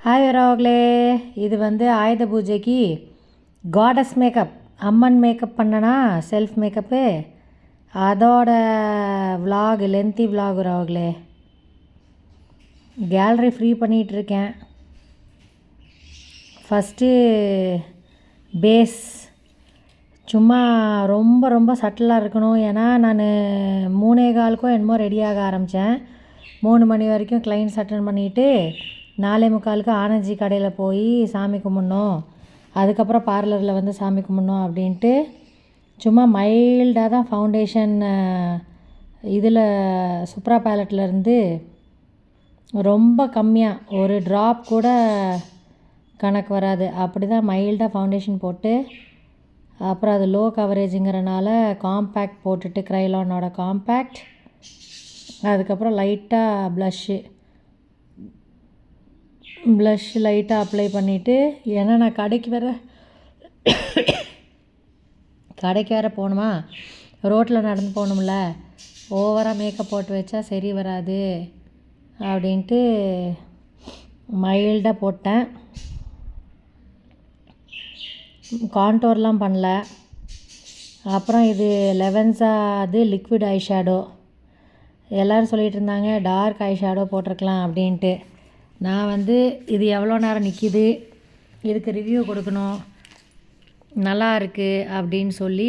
Hi வரவங்களே, இது ஆயுத பூஜைக்கு காடஸ் மேக்கப் அம்மன் மேக்கப் பண்ணனா செல்ஃப் மேக்கப்பு அதோட விலாக் லென்த்தி விலாக் வரவங்களே. கேலரி ஃப்ரீ பண்ணிகிட்ருக்கேன். ஃபஸ்ட்டு பேஸ் சும்மா ரொம்ப ரொம்ப சட்டிலாக இருக்கணும். ஏன்னா நான் 3:15 என்னமோ ரெடியாக ஆரம்பித்தேன். 3 மணி வரைக்கும் கிளைண்ட்ஸ் அட்டன் பண்ணிவிட்டு 4:45 ஆனந்தி கடையில் போய் சாமி கும்பிட்ணும், அதுக்கப்புறம் பார்லரில் சாமி கும்பிட்ணும் அப்படின்ட்டு சும்மா மைல்டாக தான் ஃபவுண்டேஷன் இதில் சுப்ரா பேலட்லேருந்து ரொம்ப கம்மியாக ஒரு ட்ராப் கூட கணக்கு வராது, அப்படி தான் மைல்டாக ஃபவுண்டேஷன் போட்டு அப்புறம் அது லோ கவரேஜுங்கிறனால காம்பேக்ட் போட்டுட்டு க்ரைலானோட காம்பேக்ட், அதுக்கப்புறம் லைட்டாக ப்ளஷ் லைட்டாக அப்ளை பண்ணிவிட்டு, ஏன்னா நான் கடைக்கு வேறு போகணுமா, ரோட்டில் நடந்து போகணும்ல, ஓவராக மேக்கப் போட்டு வச்சா சரி வராது அப்படின்ட்டு மைல்டாக போட்டேன். கான்டோர்லாம் பண்ணல. அப்புறம் இது லெவன்ஸா அது லிக்விட் ஐ ஷேடோ. எல்லோரும் சொல்லிகிட்டு இருந்தாங்க டார்க் ஐ ஷேடோ போட்டிருக்கலாம் அப்படின்ட்டு. நான் இது எவ்வளோ நேரம் நிற்கிது, இதுக்கு ரிவ்யூ கொடுக்கணும், நல்லா இருக்குது அப்படின்னு சொல்லி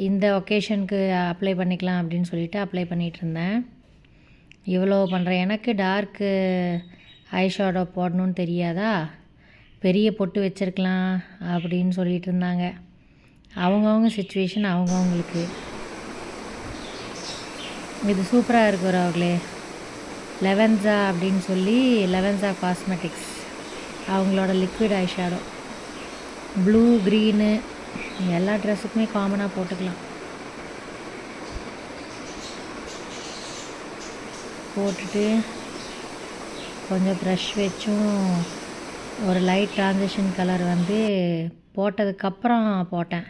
இந்த ஒகேஷனுக்கு அப்ளை பண்ணிக்கலாம் அப்படின்னு சொல்லிவிட்டு அப்ளை பண்ணிகிட்ருந்தேன். இவ்வளோ பண்ணுறேன். எனக்கு டார்க்கு ஐ ஷேடோ போடணுன்னு தெரியாதா, பெரிய பொட்டு வச்சுருக்கலாம் அப்படின்னு சொல்லிகிட்டு இருந்தாங்க. அவங்கவுங்க சுச்சுவேஷன் அவங்கவுங்களுக்கு. இது சூப்பராக இருக்கிற அவர்களே. லெவன்ஸா அப்படின்னு சொல்லி லெவன்ஸா காஸ்மெட்டிக்ஸ் அவங்களோட liquid eye shadow blue green எல்லா ட்ரெஸ்ஸுக்குமே காமனாக போட்டுக்கலாம். போட்டுட்டு கொஞ்சம் ப்ரஷ் வச்சும் ஒரு லைட் ட்ரான்சிஷன் கலர் போட்டதுக்கப்புறம் போட்டேன்.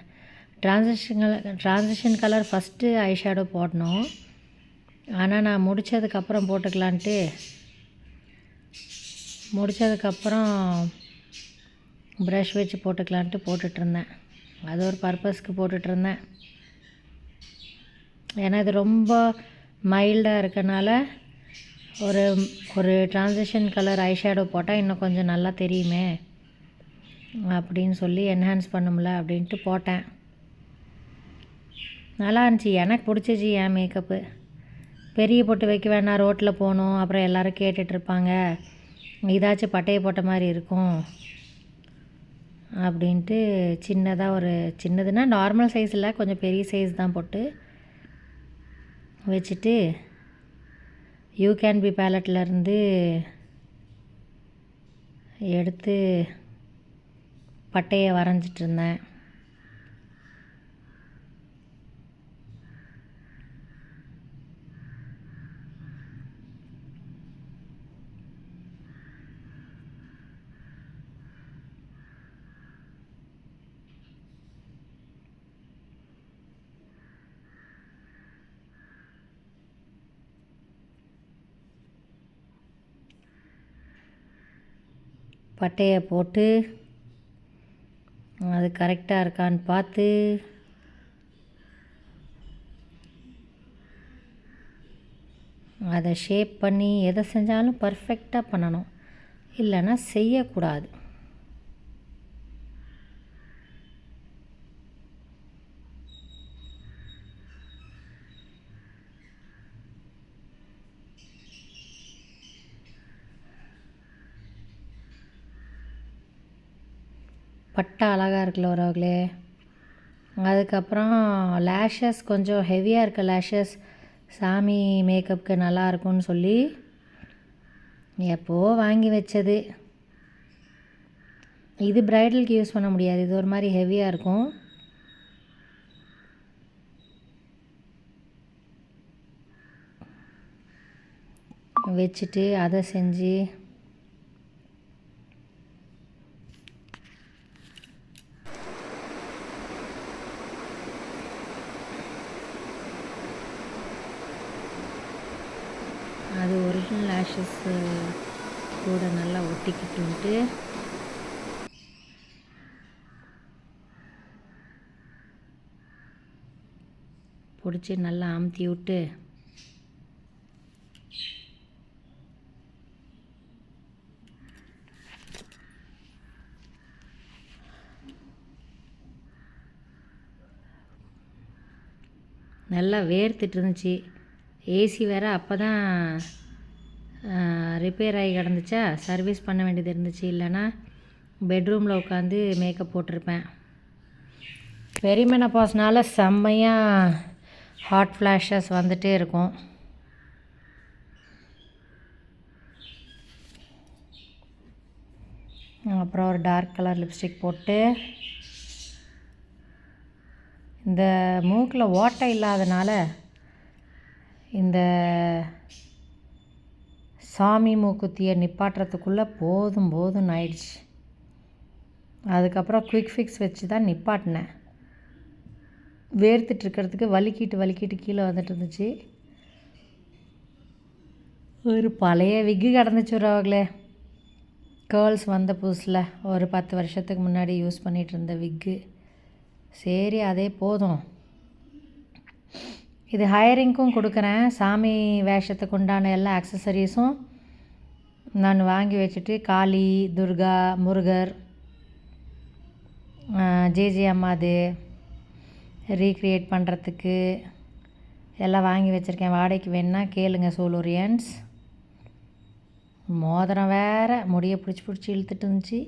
Transition colour first eye shadow போடணும், ஆனால் நான் முடித்ததுக்கப்புறம் போட்டுக்கலான்ட்டு முடித்ததுக்கப்புறம் ப்ரஷ் வச்சு போட்டுக்கலான்ட்டு போட்டுட்ருந்தேன். அது ஒரு பர்பஸ்க்கு போட்டுட்ருந்தேன். ஏன்னா இது ரொம்ப மைல்டாக இருக்கனால ஒரு ட்ரான்சிஷன் கலர் ஐ ஷேடோ போட்டால் இன்னும் கொஞ்சம் நல்லா தெரியுமே அப்படின்னு சொல்லி என்ஹான்ஸ் பண்ணும்ல அப்படின்ட்டு போட்டேன். நல்லா இருந்துச்சு, எனக்கு பிடிச்சிச்சு என் மேக்கப்பு. பெரிய பொட்டு வைக்க வேணாம், ரோட்டில் போகணும், அப்புறம் எல்லோரும் கேட்டுட்ருப்பாங்க, இதாச்சும் பட்டையை போட்ட மாதிரி இருக்கும் அப்படின்ட்டு சின்னதாக சின்னதுன்னா நார்மல் சைஸில் கொஞ்சம் பெரிய சைஸ் தான் போட்டு வச்சுட்டு யூ கேன் பி பேலட்லேருந்து எடுத்து பட்டையை வரைஞ்சிட்ருந்தேன். பட்டையை போட்டு அது கரெக்டாக இருக்கான்னு பார்த்து அதை ஷேப் பண்ணி எதை செஞ்சாலும் பர்ஃபெக்டாக பண்ணணும், இல்லைன்னா செய்யக்கூடாது. பட்டா அழகாக இருக்குல்ல வரவங்களே. அதுக்கப்புறம் லேஷஸ் கொஞ்சம் ஹெவியாக இருக்க லேஷஸ் சாமி மேக்கப்புக்கு நல்லா இருக்கும்னு சொல்லி எப்போது வாங்கி வச்சது. இது ப்ரைடலுக்கு யூஸ் பண்ண முடியாது, இது ஒரு மாதிரி ஹெவியாக இருக்கும். வச்சுட்டு அதை செஞ்சு அது ஒரிஜினல் லேஷஸ்ஸு கூட நல்லா ஒட்டிக்கிட்டுன்ட்டு பிடிச்சி நல்லா அமுத்தி விட்டு நல்லா வேர்த்துட்டு இருந்துச்சு. ஏசி வேறு அப்போ தான் ரிப்பேர் ஆகி கிடந்துச்சா, சர்வீஸ் பண்ண வேண்டியது இருந்துச்சு. இல்லைன்னா பெட்ரூமில் உட்காந்து மேக்கப் போட்டிருப்பேன். பெரிமெனபாஸ்னால செம்மையாக ஹாட் ஃப்ளாஷஸ் வந்துகிட்டே இருக்கும். அப்புறம் ஒரு டார்க் கலர் லிப்ஸ்டிக் போட்டு, இந்த மூக்கில் ஓட்டை இல்லாதனால இந்த சாமி மூக்குத்தியை நிப்பாட்டுறதுக்குள்ளே போதும் போதும்னு ஆயிடுச்சு. அதுக்கப்புறம் குயிக் ஃபிக்ஸ் வச்சு தான் நிப்பாட்டினேன். வேர்த்துட்ருக்கிறதுக்கு வலிக்கிட்டு கீழே வந்துட்டு இருந்துச்சு. ஒரு பழைய விக்கு கிடந்துச்சு அவங்களே, கேர்ள்ஸ் வந்த புதுசில் ஒரு 10 வருஷத்துக்கு முன்னாடி யூஸ் பண்ணிகிட்டு இருந்த விக்கு. சரி, அதே போதும். இது ஹையரிங்க்கும் கொடுக்குறேன். சாமி வேஷத்துக்கு உண்டான எல்லா ஆக்சசரிஸும் நான் வாங்கி வச்சுட்டு, காளி, துர்கா, முருகர், ஜேஜே அம்மாது ரீக்ரியேட் பண்ணுறதுக்கு எல்லாம் வாங்கி வச்சுருக்கேன். வாடகைக்கு வேணுன்னா கேளுங்க சோலூரியன்ஸ். மோதிரம் வேறு முடியை பிடிச்சி இழுத்துட்டு இருந்துச்சு.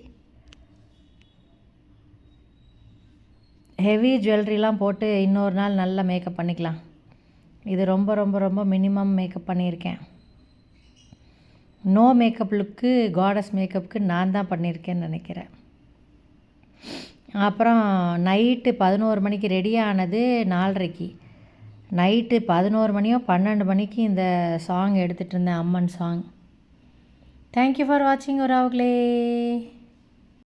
ஹெவி ஜுவல்லரிலாம் போட்டு இன்னொரு நாள் நல்லா மேக்கப் பண்ணிக்கலாம். இது ரொம்ப ரொம்ப ரொம்ப மினிமம் மேக்கப் பண்ணியிருக்கேன். நோ மேக்கப் லுக்கு, காடஸ் மேக்கப்புக்கு நான் தான் பண்ணியிருக்கேன்னு நினைக்கிறேன். அப்புறம் நைட்டு 11 மணிக்கு ரெடி ஆனது 4:30. நைட்டு 11 மணியோ 12 மணிக்கு இந்த சாங் எடுத்துகிட்டு இருந்தேன், அம்மன் சாங். தேங்க்யூ ஃபார் வாட்சிங் உறவுகளே.